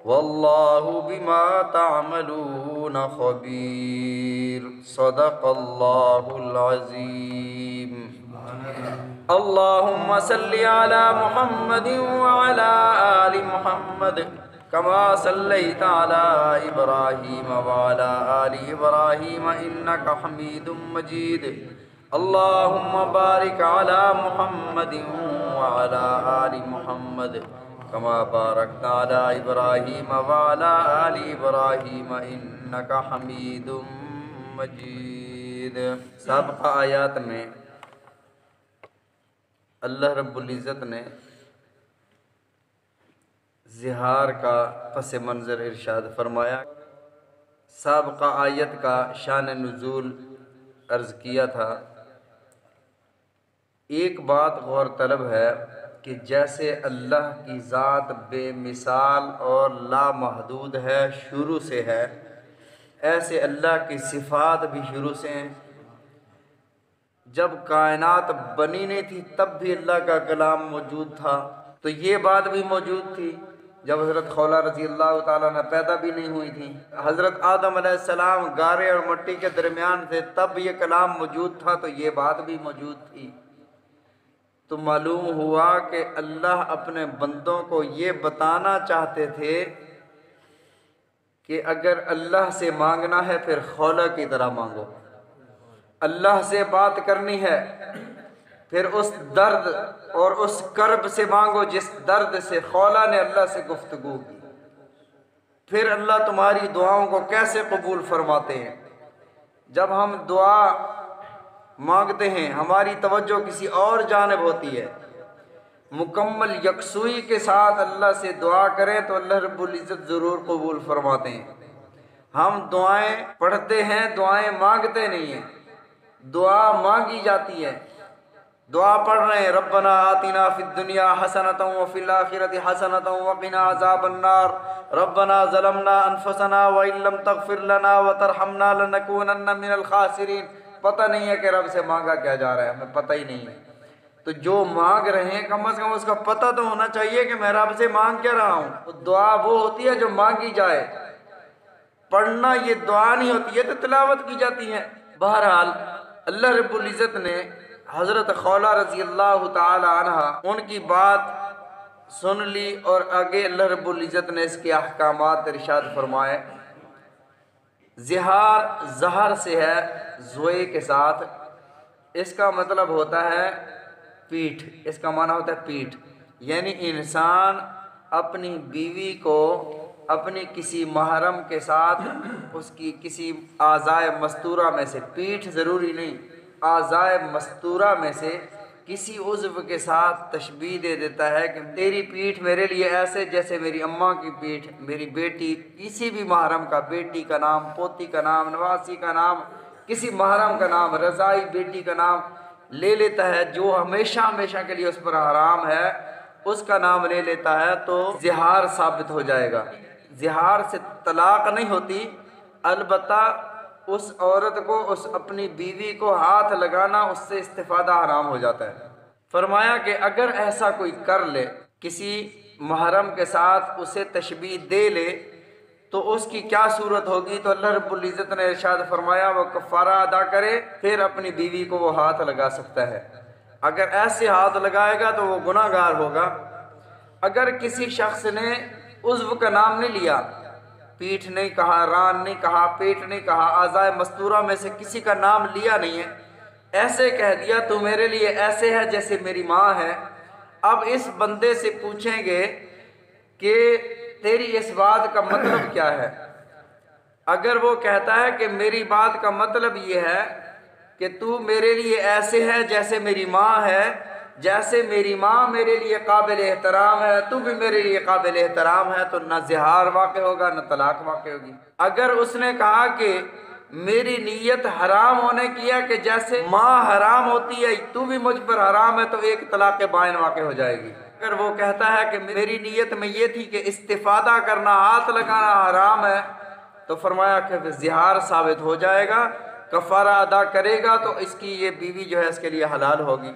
واللہ بما تعملون خبیر۔ صدق اللہ العظیم۔ اللہم صلی علی محمد وعلی آل محمد کما صلیت علی ابراہیم وعلی آل ابراہیم انک حمید مجید۔ اللہم بارک علی محمد وعلی آل محمد کما بارکت علی ابراہیم وعلی آل ابراہیم انک حمید مجید۔ سابقہ آیات میں اللہ رب العزت نے زہار کا پس منظر ارشاد فرمایا۔ سابقہ آیت کا شان نزول عرض کیا تھا۔ ایک بات غور طلب ہے کہ جیسے اللہ کی ذات بے مثال اور لامحدود ہے، شروع سے ہے، ایسے اللہ کی صفات بھی شروع سے ہیں۔ جب کائنات بنی نہیں تھی تب بھی اللہ کا کلام موجود تھا، تو یہ بات بھی موجود تھی۔ جب حضرت خولہ رضی اللہ تعالیٰ نے پیدا بھی نہیں ہوئی تھی، حضرت آدم علیہ السلام گارے اور مٹی کے درمیان تھے، تب یہ کلام موجود تھا، تو یہ بات بھی موجود تھی۔ تو معلوم ہوا کہ اللہ اپنے بندوں کو یہ بتانا چاہتے تھے کہ اگر اللہ سے مانگنا ہے پھر خولہ کی طرح مانگو، اللہ سے بات کرنی ہے پھر اس درد اور اس کرب سے مانگو جس درد سے خولہ نے اللہ سے گفتگو کی۔ پھر اللہ تمہاری دعاؤں کو کیسے قبول فرماتے ہیں۔ جب ہم دعا مانگتے ہیں ہماری توجہ کسی اور جانب ہوتی ہے، مکمل یکسوئی کے ساتھ اللہ سے دعا کریں تو اللہ رب العزت ضرور قبول فرماتے ہیں۔ ہم دعائیں پڑھتے ہیں، دعائیں مانگتے نہیں ہیں۔ دعا مانگی جاتی ہے، دعا پڑھ رہے ہیں، ربنا آتنا فی الدنیا حسنۃ وفی الآخرۃ حسنۃ وقنا عذاب النار، ربنا ظلمنا انفسنا وان لم تغفر لنا وترحمنا لنکونن من الخاسرین۔ پتہ نہیں ہے کہ رب سے مانگا کیا جا رہا ہے، ہمیں پتہ ہی نہیں ہے۔ تو جو مانگ رہے ہیں کم از کم اس کا پتہ تو ہونا چاہیے کہ میں رب سے مانگ کیا رہا ہوں۔ تو دعا وہ ہوتی ہے جو مانگی جائے، پڑھنا یہ دعا نہیں ہوتی ہے، تو تلاوت کی جاتی ہے۔ بہرحال اللہ رب العزت نے حضرت خولہ رضی اللہ تعالی عنہ ان کی بات سن لی، اور آگے اللہ رب العزت نے اس کے احکامات ارشاد فرمائے۔ زہار زہر سے ہے، زوئے کے ساتھ، اس کا مطلب ہوتا ہے پیٹھ، اس کا معنی ہوتا ہے پیٹھ، یعنی انسان اپنی بیوی کو اپنی کسی محرم کے ساتھ اس کی کسی اعضائے مستورہ میں سے، پیٹھ ضروری نہیں، اعضائے مستورہ میں سے کسی عضو کے ساتھ تشبیہ دے دیتا ہے کہ تیری پیٹھ میرے لیے ایسے جیسے میری اماں کی پیٹھ، میری بیٹی، کسی بھی محرم کا، بیٹی کا نام، پوتی کا نام، نواسی کا نام، کسی محرم کا نام، رضائی بیٹی کا نام لے لیتا ہے جو ہمیشہ ہمیشہ کے لیے اس پر حرام ہے، اس کا نام لے لیتا ہے تو زہار ثابت ہو جائے گا۔ زہار سے طلاق نہیں ہوتی، البتہ اس عورت کو، اس اپنی بیوی کو ہاتھ لگانا، اس سے استفادہ حرام ہو جاتا ہے۔ فرمایا کہ اگر ایسا کوئی کر لے، کسی محرم کے ساتھ اسے تشبیہ دے لے، تو اس کی کیا صورت ہوگی؟ تو اللہ رب العزت نے ارشاد فرمایا وہ کفارہ ادا کرے، پھر اپنی بیوی کو وہ ہاتھ لگا سکتا ہے۔ اگر ایسے ہاتھ لگائے گا تو وہ گناہ گار ہوگا۔ اگر کسی شخص نے عضو کا نام نہیں لیا، پیٹھ نہیں کہا، ران نہیں کہا، پیٹ نہیں کہا، اعضائے مستورہ میں سے کسی کا نام لیا نہیں ہے، ایسے کہہ دیا تو میرے لیے ایسے ہے جیسے میری ماں ہے، اب اس بندے سے پوچھیں گے کہ تیری اس بات کا مطلب کیا ہے؟ اگر وہ کہتا ہے کہ میری بات کا مطلب یہ ہے کہ تو میرے لیے ایسے ہے جیسے میری ماں ہے، جیسے میری ماں میرے لیے قابل احترام ہے تو بھی میرے لیے قابل احترام ہے، تو نہ زہار واقع ہوگا نہ طلاق واقع ہوگی۔ اگر اس نے کہا کہ میری نیت حرام ہونے کی ہے کہ جیسے ماں حرام ہوتی ہے تو بھی مجھ پر حرام ہے، تو ایک طلاق بائن واقع ہو جائے گی۔ اگر وہ کہتا ہے کہ میری نیت میں یہ تھی کہ استفادہ کرنا، ہاتھ لگانا حرام ہے، تو فرمایا کہ زہار ثابت ہو جائے گا، کفارہ ادا کرے گا تو اس کی یہ بیوی جو ہے اس کے لیے حلال ہوگی۔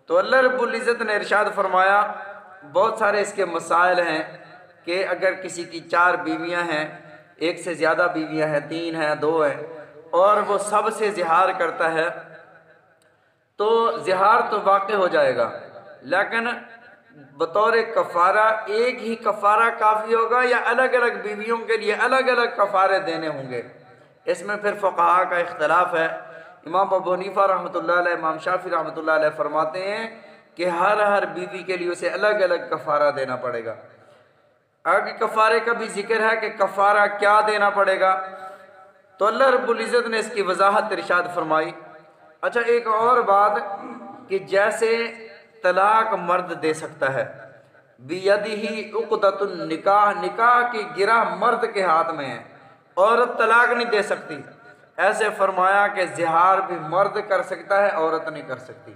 تو اللہ رب العزت نے ارشاد فرمایا، بہت سارے اس کے مسائل ہیں کہ اگر کسی کی 4 بیویاں ہیں، ایک سے زیادہ بیویاں ہیں، 3 ہیں، 2 ہیں، اور وہ سب سے زہار کرتا ہے تو زہار تو واقع ہو جائے گا، لیکن بطور کفارہ ایک ہی کفارہ کافی ہوگا یا الگ الگ بیویوں کے لیے الگ الگ کفارے دینے ہوں گے؟ اس میں پھر فقہاء کا اختلاف ہے۔ امام ابو حنیفہ رحمۃ اللہ علیہ، امام شافعی رحمۃ اللہ علیہ فرماتے ہیں کہ ہر بیوی کے لیے اسے الگ الگ کفارہ دینا پڑے گا۔ آگے کفارے کا بھی ذکر ہے کہ کفارہ کیا دینا پڑے گا، تو اللہ رب العزت نے اس کی وضاحت ارشاد فرمائی۔ اچھا، ایک اور بات کہ جیسے طلاق مرد دے سکتا ہے، بیدہ عقدۃ النکاح، نکاح کی گرہ مرد کے ہاتھ میں ہے، عورت طلاق نہیں دے سکتی، ایسے فرمایا کہ زہار بھی مرد کر سکتا ہے، عورت نہیں کر سکتی۔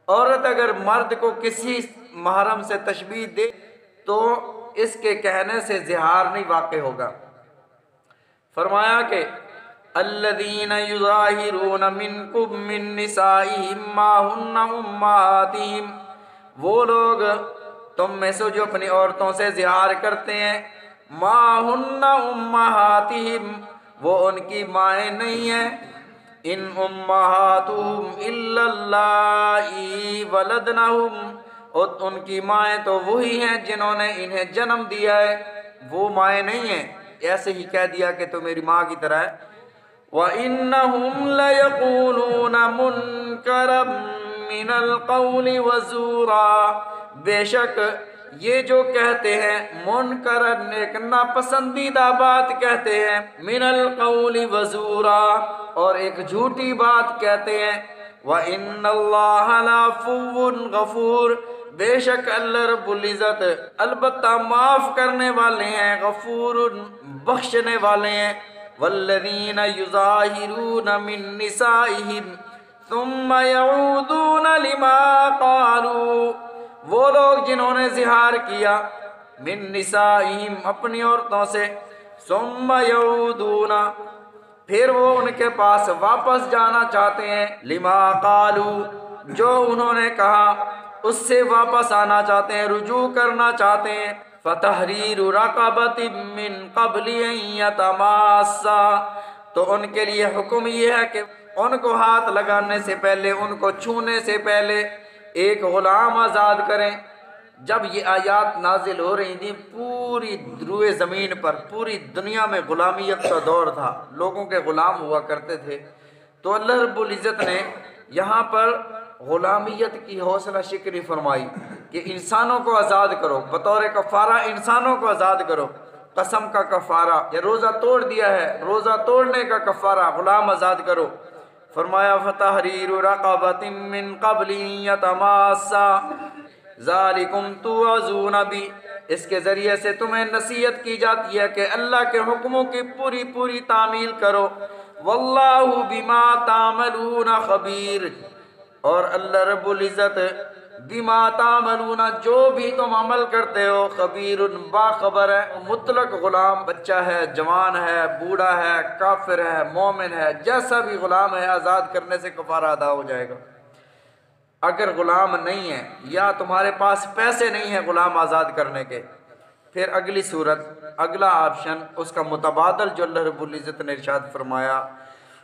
عورت اگر مرد کو کسی محرم سے تشبیہ دے تو اس کے کہنے سے زہار نہیں واقع ہوگا۔ فرمایا کہ الذین یظاہرون منکم من نسائہم ما ہن امہاتہم، وہ لوگ تم میں سے جو اپنی عورتوں سے زہار کرتے ہیں، ما ہن امہاتہم، وہ ان کی مائیں نہیں ہیں، ان امہاتہم الا اللائی ولدنہم، اور ان کی مائیں تو وہی ہیں جنہوں نے انہیں جنم دیا ہے، وہ مائیں نہیں ہیں، ایسے ہی کہہ دیا کہ تو میری ماں کی طرح ہے۔ وَإِنَّهُمْ لَيَقُولُونَ مُنْكَرًا مِنَ الْقَوْلِ وَزُورًا، بے شک یہ جو کہتے ہیں منکرن، ایک ناپسندیدہ بات کہتے ہیں، من القول وزورا، اور ایک جھوٹی بات کہتے ہیں، وَإِنَّ اللَّهَ لَعَفُوٌّ غَفُورٌ، بے شک اللہ رب العزت البتہ معاف کرنے والے ہیں، غفور بخشنے والے ہیں۔ وَالَّذِينَ يُظَاهِرُونَ مِن نِّسَائِهِمْ ثُمَّ يَعُودُونَ لِمَا قَالُوا، وہ لوگ جنہوں نے زہار کیا من نسائہم، اپنی عورتوں سے، ثم یعودون، پھر وہ ان کے پاس واپس جانا چاہتے ہیں، لما قالوا، جو انہوں نے کہا اس سے واپس آنا چاہتے ہیں، رجوع کرنا چاہتے ہیں، فتحریر رقبۃ من قبل ان یتماسا، تو ان کے لیے حکم یہ ہے کہ ان کو ہاتھ لگانے سے پہلے، ان کو چھونے سے پہلے ایک غلام آزاد کریں۔ جب یہ آیات نازل ہو رہی تھیں پوری روئے زمین پر، پوری دنیا میں غلامیت کا دور تھا، لوگوں کے غلام ہوا کرتے تھے، تو اللہ رب العزت نے یہاں پر غلامیت کی حوصلہ شکنی فرمائی کہ انسانوں کو آزاد کرو، بطور کفارہ انسانوں کو آزاد کرو، قسم کا کفارہ، یا روزہ توڑ دیا ہے، روزہ توڑنے کا کفارہ، غلام آزاد کرو۔ فرمایا فتحریر رقبۃ من قبل یتماسا ذالکم توعظون بی، اس کے ذریعے سے تمہیں نصیحت کی جاتی ہے کہ اللہ کے حکموں کی پوری پوری تعمیل کرو، واللہ بما تعملون خبیر، اور اللہ رب العزت بما تعملون، جو بھی تم عمل کرتے ہو، خبیر، باخبر ہے۔ مطلق غلام بچہ ہے، جوان ہے، بوڑھا ہے، کافر ہے، مومن ہے، جیسا بھی غلام ہے، آزاد کرنے سے کفارہ ادا ہو جائے گا۔ اگر غلام نہیں ہے یا تمہارے پاس پیسے نہیں ہیں غلام آزاد کرنے کے، پھر اگلی صورت، اگلا آپشن، اس کا متبادل جو اللہ رب العزت نے ارشاد فرمایا،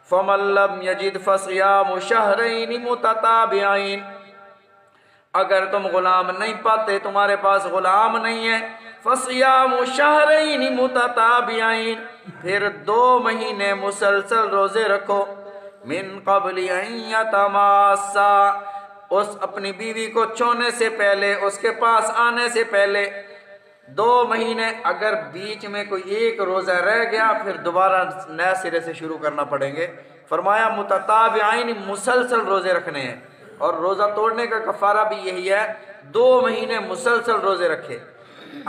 فَمَن لَّمْ يَجِدْ فَصِيَامُ شَهْرَيْنِ مُتَتَابِعَيْنِ، اگر تم غلام نہیں پاتے، تمہارے پاس غلام نہیں ہے، فَصِيَامُ شَهْرَيْنِ مُتَتَابِعَيْنِ، پھر 2 مہینے مسلسل روزے رکھو، من قبل ان یتماسا، اس اپنی بیوی کو چھونے سے پہلے، اس کے پاس آنے سے پہلے 2 مہینے، اگر بیچ میں کوئی ایک روزہ رہ گیا پھر دوبارہ نئے سرے سے شروع کرنا پڑیں گے۔ فرمایا متتابعین، مسلسل روزے رکھنے ہیں، اور روزہ توڑنے کا کفارہ بھی یہی ہے، 2 مہینے مسلسل روزے رکھے۔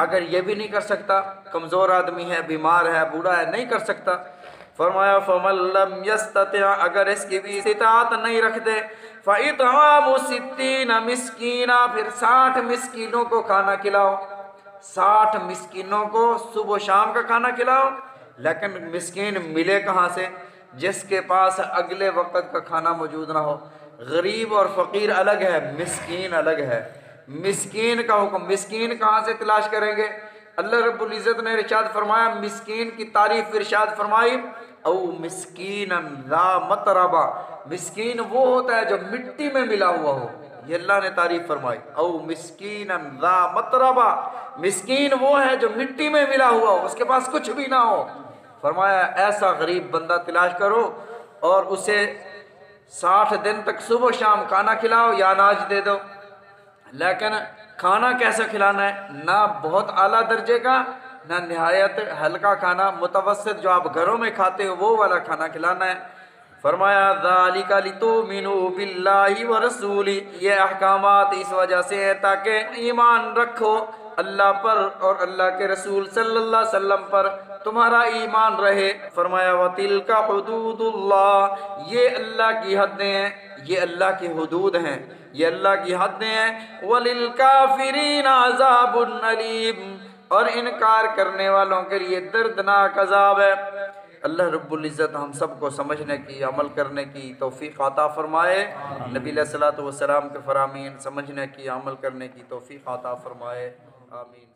اگر یہ بھی نہیں کر سکتا، کمزور آدمی ہے، بیمار ہے، بوڑھا ہے، نہیں کر سکتا، فرمایا فَمَن لَّمْ يَسْتَطِعْ، اگر اس کی بھی استطاعت نہیں رکھتے، فَإِطْعَامُ 60 مسکینہ، پھر 60 مسکینوں کو کھانا کھلاؤ، 60 مسکینوں کو صبح و شام کا کھانا کھلاؤ۔ لیکن مسکین ملے کہاں سے؟ جس کے پاس اگلے وقت کا کھانا موجود نہ ہو۔ غریب اور فقیر الگ ہے، مسکین الگ ہے۔ مسکین کا حکم، مسکین کہاں سے تلاش کریں گے؟ اللہ رب العزت نے ارشاد فرمایا مسکین کی تعریف ارشاد فرمائی او مسکینا ذا متربہ، مسکین وہ ہوتا ہے جو مٹی میں ملا ہوا ہو، یہ اللہ نے تعریف فرمائی او مسکینا ذا متربہ، مسکین وہ ہے جو مٹی میں ملا ہوا ہو، اس کے پاس کچھ بھی نہ ہو۔ فرمایا ایسا غریب بندہ تلاش کرو اور اسے 60 دن تک صبح و شام کھانا کھلاؤ یا اناج دے دو، لیکن کھانا کیسا کھلانا ہے؟ نہ بہت اعلیٰ درجے کا، نہ نہایت ہلکا کھانا، متوسط جو آپ گھروں میں کھاتے ہو وہ والا کھانا کھلانا ہے۔ فرمایا ذالک لتؤمنوا باللہ ورسولہ، یہ احکامات اس وجہ سے ہیں تاکہ ایمان رکھو اللہ پر اور اللہ کے رسول صلی اللہ علیہ وسلم پر، تمہارا ایمان رہے۔ فرمایا وَتِلْكَ حُدُودُ اللَّهِ، یہ اللہ کی حدیں ہیں، یہ اللہ کی حدود ہیں، یہ اللہ کی حدیں ہیں۔ وَلِلْكَافِرِينَ عَذَابٌ أَلِيمٌ، اور انکار کرنے والوں کے لیے دردناک عذاب ہے۔ اللہ رب العزت ہم سب کو سمجھنے کی، عمل کرنے کی توفیق عطا فرمائے، نبی علیہ الصلوۃ والسلام کے فرامین سمجھنے کی، عمل کرنے کی توفیق عطا فرمائے، آمین۔